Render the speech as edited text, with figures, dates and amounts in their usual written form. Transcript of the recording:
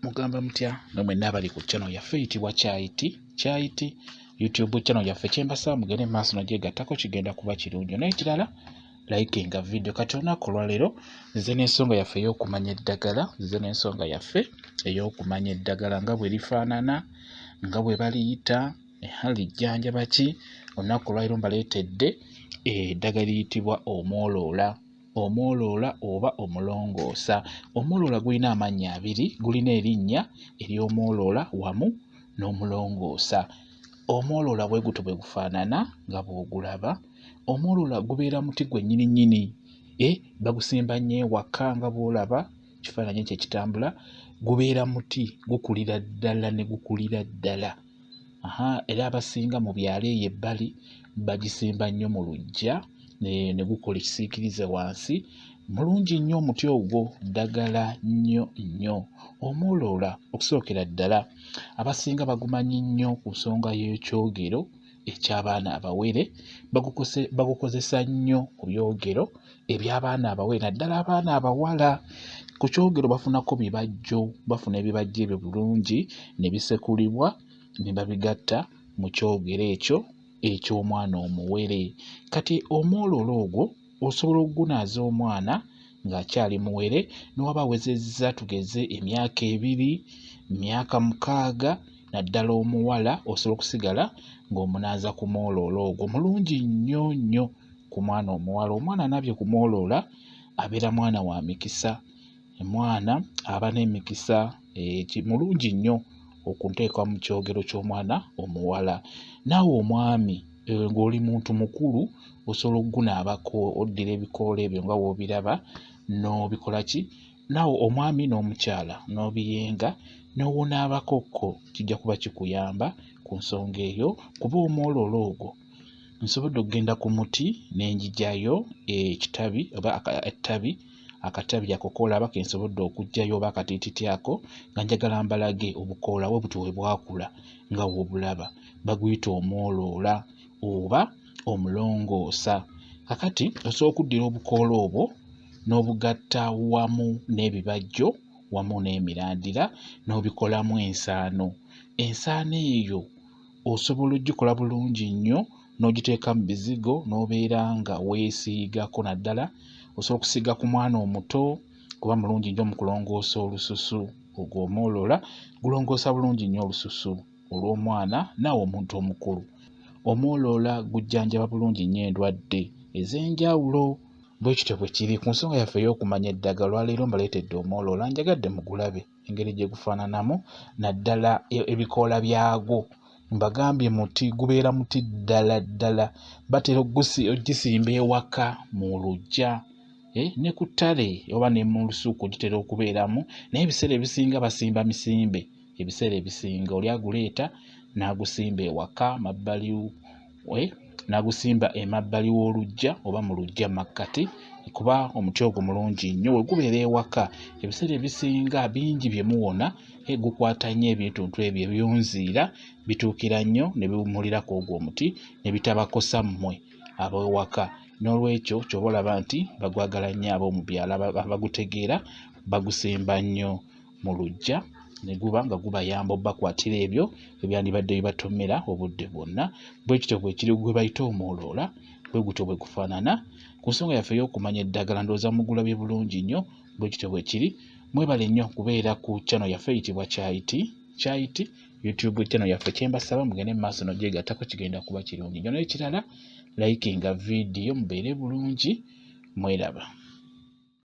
Mugamba mutya namwe nabali ku channel yaffe eyitibwa Kyayiti YouTube channel yaffe kyembasaba mugende maaso nagyegattako kigenda kuba kirungi n'ekirala likinga video kati olunaku olwaleero nze n'ensonga yaffe ey'okumanya eddagala nga bwe lifaanana nga bwe baliyita lijjanjaba ki. Olunaku olwaleero mbaleetedde eddagala liyitibwa omwoloola oba omulongoosa. Omwoloola gulina amannya abiri, gulina erinnya ery'omwoloola wamu n'omulongoosa. Omwoloola bwe gutyo bwe gufaanana nga bw'ogulaba. Omwoloola gubeera muti gwennyini bagusimba nnyo ewaka nga bw'olaba ekifaananyi ekyo ekitambula. Gubeera muti gukulira ddala ne gukulira ddala. Era abasinga mu byalo eyo ebbali bagisimba nnyo mu luggya ne gukola ekisiikirize wansi. Mulungi nnyo omuti ogwo, ddagala nnyo. Omwoloola okusookera ddala abasinga bagumanyi nnyo ku nsonga y'ekyogero eky'abaana abawere. Bagukozesa nnyo ku byogero eby'abaana abawere naddala abaana abawala. Ku kyogero bafunako bibajjo, bafuna ebibajjo ebyo bulungi ne bisekulibwa ne babigatta mu kyogero ekyo eky'omwana omuwere. Kati omwoloola ogwo osobola okugunaaza omwana ng'akyali muwere n'oba awezezza tugeze emyaka 2, emyaka 6, naddala omuwala osobola okusigala ng'omunaaza ku mwoloola ogwo. Mulungi nnyo ku mwana omuwala. Omwana anabye ku mwoloola abeera mwana wa mikisa. Omwana aba n'emikisa. Mulungi nnyo okunteekwa mu kyogero ky'omwana omuwala. Naawe omwami ng'oli muntu mukulu osobola okugunaabako, oddira ebikoola ebyo nga w'obiraba n'obikola ki, naawe omwami n'omukyala n'obiyenga n'owonaabakokko kijja kuba kikuyamba ku nsonga eyo. Kuba omwoloola ogwo nsobodde okugenda ku muti ne njijayo ekitabi oba ettabi, akatabi ako koolaba ke nsobodde okuggyayo oba akatiititi ako nga njagala mbalage obukoola bwe butyo bwe bwakula nga w'obulaba. Baguyita omwoloola oba omulongoosa. Kakati osobola okuddira obukoola obwo n'obugatta wamu n'ebibajjo wamu n'emirandira n'obikolamu ensaano. Ensaano eyo osobola oggikola bulungi nnyo n'ogiteeka mu bizigo n'obeera nga weesiigako. Naddala osobola okusiiga ku mwana omuto kuba mulungi nnyo mu kulongoosa olususu. Ogwo omwoloola gulongoosa bulungi nnyo olususu olw'omwana naawe omuntu omukulu. Omwoloola gujjanjaba bulungi nnyo endwadde ez'enjawulo. Bwe kityo bwe kiri ku nsonga yaffe ey'okumanya eddagala. Olwaleero mbaleetedde omwoloola, njagadde mugulabe engeri gye gufaananamu, naddala ebikoola byagwo. Mbagambye muti gubeera muti ddala. Batera ogisimba ewaka mu luggya ne ku ttale oba ne mu lusuku gitera okubeeramu, naye ebiseera ebisinga basimba misimbe. Ebiseera ebisinga oli aguleeta n'agusimba ewaka n'agusimba emabbali w'oluggya oba mu luggya makkati, kuba omuti ogwo mulungi nnyo we gubeera ewaka. Ebiseera ebisinga bingi bye muwona gukwata nnyo ebintuntu ebyo ebyonziira, bituukira nnyo ne biwummulirako ogwo omuti ne bitabakosa mmwe ab'ewaka. N'olwekyo ky'oba olaba nti bagwagala nnyo ab'omu byalo abagutegeera bagusimba nnyo mu luggya ne guba nga gubayamba obbakwatira ebyo ebyandibadde bibatomera obudde bwonna. Bwe kityo bwe kiri gwe bayita omwoloola, bwe gutyo bwe gufaanana. Ku nsonga yaffe ey'okumanya eddagala ndowooza mugulabye bulungi nnyo. Bwe kityo bwe kiri. Mwebale nnyo kubeera ku channel yaffe eyitibwa Kyayiti YouTube channel yaffe. Kyembasaba mugende mu maaso n'ogyegattako kigenda kuba kirungi nnyo. N'ekirala likinga video mubeere bulungi. Mweraba.